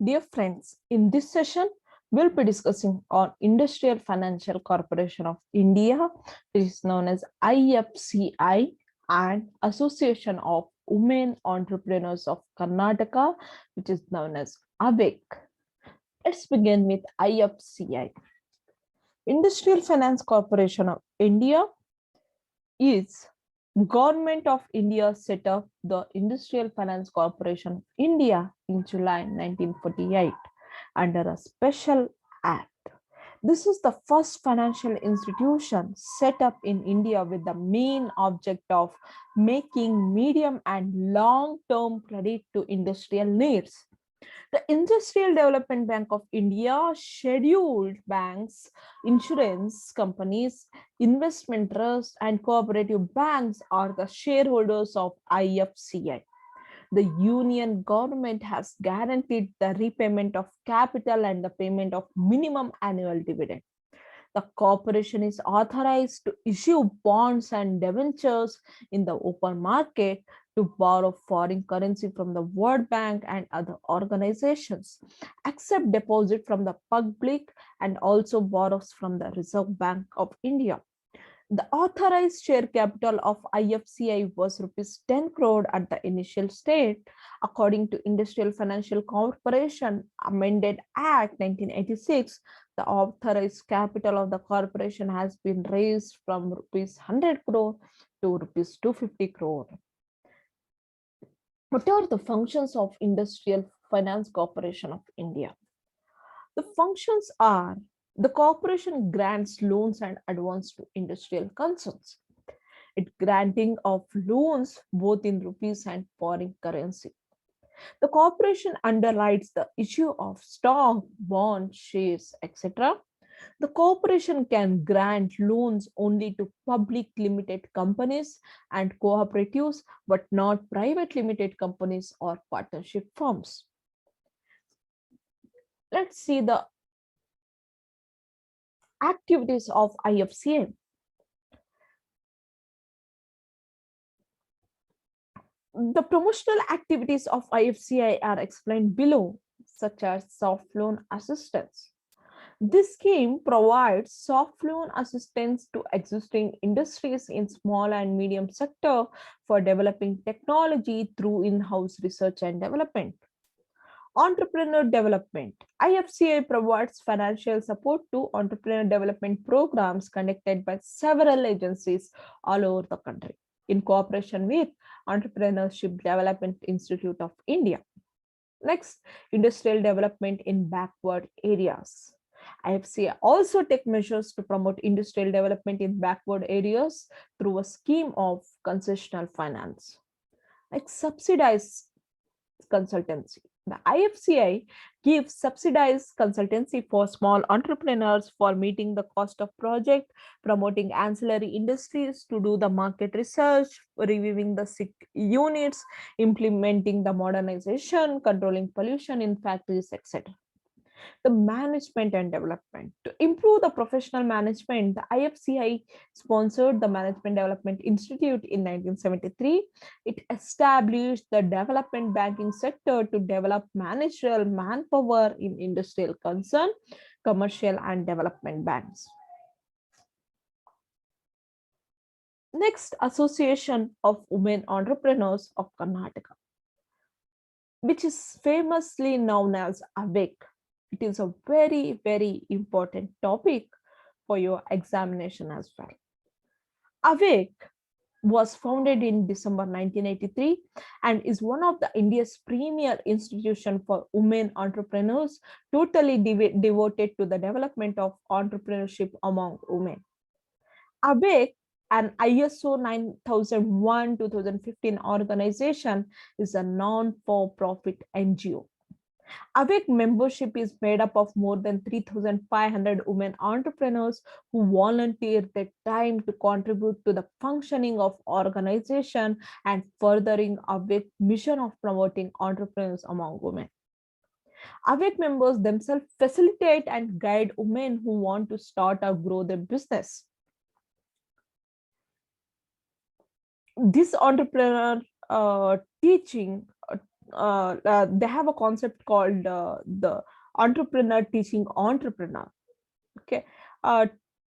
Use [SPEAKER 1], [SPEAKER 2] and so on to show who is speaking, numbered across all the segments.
[SPEAKER 1] Dear friends, in this session, we'll be discussing on Industrial Financial Corporation of India, which is known as IFCI, and Association of Women Entrepreneurs of Karnataka, which is known as AVIC. Let's begin with IFCI. Industrial Finance Corporation of India is Government of India set up the Industrial Finance Corporation of India in July 1948 under a special act. This is the first financial institution set up in India with the main object of making medium and long term credit to industrial needs. The Industrial Development Bank of India, scheduled banks, insurance companies, investment trusts, and cooperative banks are the shareholders of IFCI. The union government has guaranteed the repayment of capital and the payment of minimum annual dividend. The corporation is authorized to issue bonds and debentures in the open market to borrow foreign currency from the World Bank and other organizations, accept deposit from the public, and also borrows from the Reserve Bank of India. The authorized share capital of IFCI was rupees 10 crore at the initial stage. According to Industrial Financial Corporation Amended Act 1986, the authorized capital of the corporation has been raised from rupees 100 crore to rupees 250 crore. What are the functions of Industrial Finance Corporation of India? The functions are: the corporation grants loans and advances to industrial concerns. It granting of loans both in rupees and foreign currency. The corporation underwrites the issue of stock, bonds, shares, etc. The corporation can grant loans only to public limited companies and cooperatives, but not private limited companies or partnership firms. Let's see the activities of IFCA. The promotional activities of IFCI are explained below, such as soft loan assistance. This scheme provides soft loan assistance to existing industries in small and medium sector for developing technology through in-house research and development. Entrepreneur development. IFCI provides financial support to entrepreneur development programs conducted by several agencies all over the country in cooperation with Entrepreneurship Development Institute of India. Next, industrial development in backward areas. IFCI also take measures to promote industrial development in backward areas through a scheme of concessional finance, like subsidized consultancy. The IFCI gives subsidized consultancy for small entrepreneurs for meeting the cost of project, promoting ancillary industries to do the market research, reviewing the sick units, implementing the modernization, controlling pollution in factories, etc. The management and development. To improve the professional management, the IFCI sponsored the Management Development Institute in 1973. It established the development banking sector to develop managerial manpower in industrial concern, commercial and development banks. Next, Association of Women Entrepreneurs of Karnataka, which is famously known as AVIC. It is a very, very important topic for your examination as well. AVIC was founded in December 1983 and is one of the India's premier institution for women entrepreneurs, totally devoted to the development of entrepreneurship among women. AVIC, an ISO 9001-2015 organization, is a non-for-profit NGO. AVIC membership is made up of more than 3,500 women entrepreneurs who volunteer their time to contribute to the functioning of organization and furthering AVIC mission of promoting entrepreneurs among women. AVIC members themselves facilitate and guide women who want to start or grow their business. This entrepreneur teaching they have a concept called the entrepreneur teaching entrepreneur. Okay.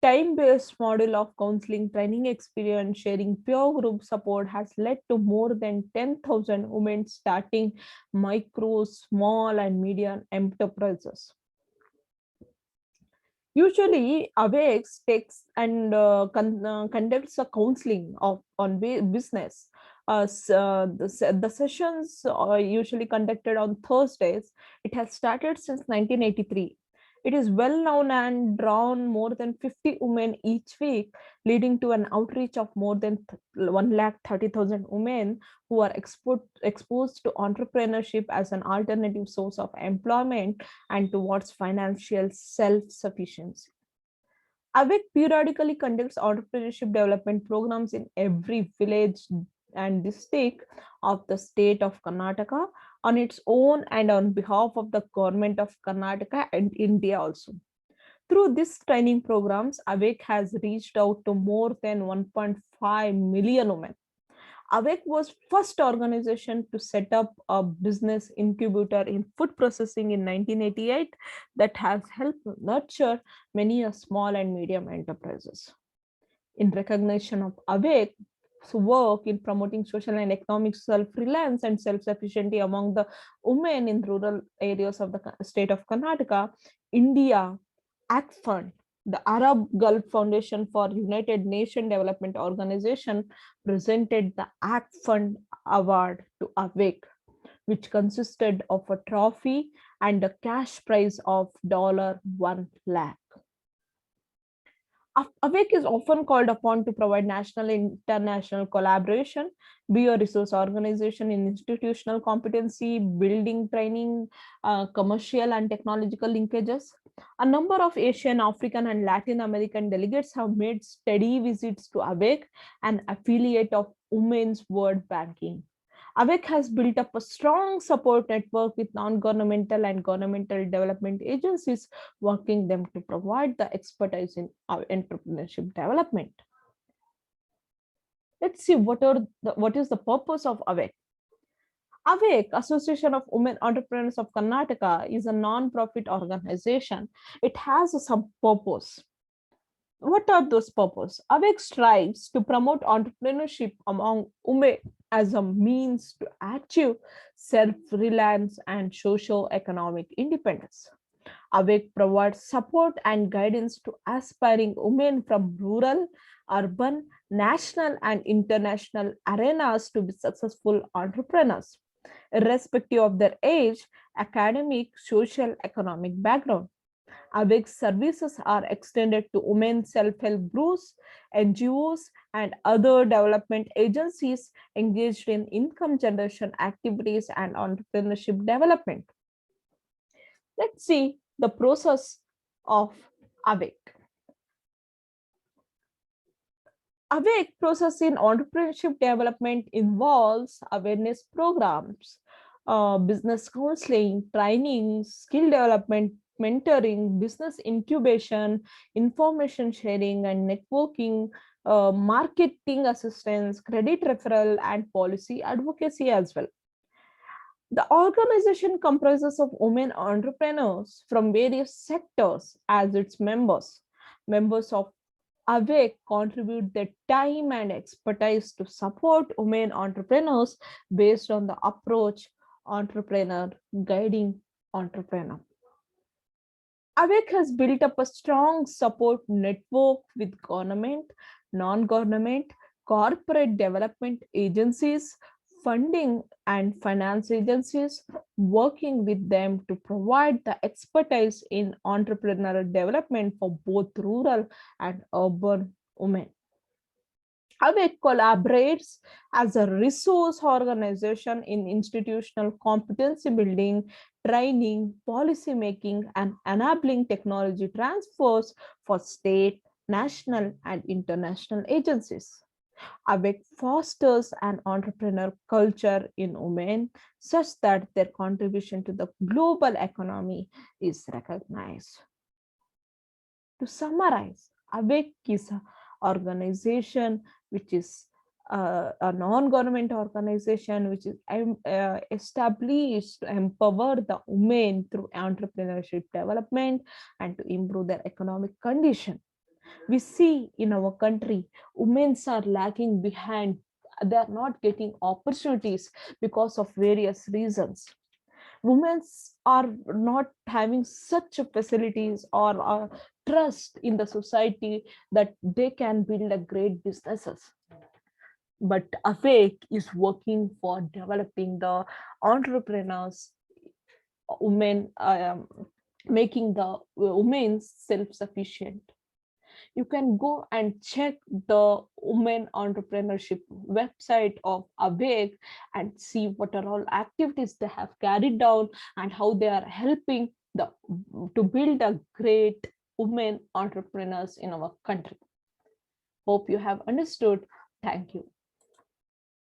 [SPEAKER 1] Time-based model of counseling, training experience, sharing peer group support has led to more than 10,000 women starting micro, small, and medium enterprises. Usually, Awakes takes and conducts a counseling on business. The sessions are usually conducted on Thursdays. It has started since 1983. It is well known and drawn more than 50 women each week, leading to an outreach of more than 130,000 women who are exposed to entrepreneurship as an alternative source of employment and towards financial self-sufficiency. AWEC periodically conducts entrepreneurship development programs in every village and district of the state of Karnataka on its own and on behalf of the government of Karnataka and India also. Through these training programs, AWEC has reached out to more than 1.5 million women. AWEC was first organization to set up a business incubator in food processing in 1988 that has helped nurture many small and medium enterprises. In recognition of AWEC's work in promoting social and economic self-reliance and self-sufficiency among the women in rural areas of the state of Karnataka, India ACT Fund, the Arab Gulf Foundation for United Nations Development Organization, presented the ACT Fund Award to AWEC, which consisted of a trophy and a cash prize of $1 lakh. AWEC is often called upon to provide national and international collaboration, be a resource organization in institutional competency, building training, commercial and technological linkages. A number of Asian, African, and Latin American delegates have made steady visits to AWEC, an affiliate of Women's World Banking. AWEC has built up a strong support network with non-governmental and governmental development agencies, working them to provide the expertise in our entrepreneurship development. Let's see what is the purpose of AWEC. AWEC, Association of Women Entrepreneurs of Karnataka, is a non-profit organization. It has a sub-purpose. What are those purposes? AWEC strives to promote entrepreneurship among women as a means to achieve self-reliance and socio-economic independence. AWEC provides support and guidance to aspiring women from rural, urban, national, and international arenas to be successful entrepreneurs, irrespective of their age, academic, social, economic background. AWEC's services are extended to women self-help groups, NGOs, and other development agencies engaged in income generation activities and entrepreneurship development. Let's see the process of AWEC. AWEC process in entrepreneurship development involves awareness programs, business counseling, training, skill development, mentoring, business incubation, information sharing and networking, marketing assistance, credit referral, and policy advocacy as well. The organization comprises of women entrepreneurs from various sectors as its members. Members of AWEC contribute their time and expertise to support women entrepreneurs based on the approach entrepreneur guiding entrepreneur. AWEC has built up a strong support network with government, non-government, corporate development agencies, funding and finance agencies, working with them to provide the expertise in entrepreneurial development for both rural and urban women. AWEC collaborates as a resource organization in institutional competency building, training, policy making, and enabling technology transfers for state, national, and international agencies. AWEC fosters an entrepreneur culture in women such that their contribution to the global economy is recognized. To summarize, AWEC is an organization which is a non-government organization which is established to empower the women through entrepreneurship development and to improve their economic condition. We see in our country, women are lagging behind. They are not getting opportunities because of various reasons. Women are not having such facilities or trust in the society that they can build a great businesses. But Awake is working for developing the entrepreneurs, women, making the women self-sufficient. You can go and check the women entrepreneurship website of Awake and see what are all activities they have carried down and how they are helping to build a great women entrepreneurs in our country. Hope you have understood. Thank you.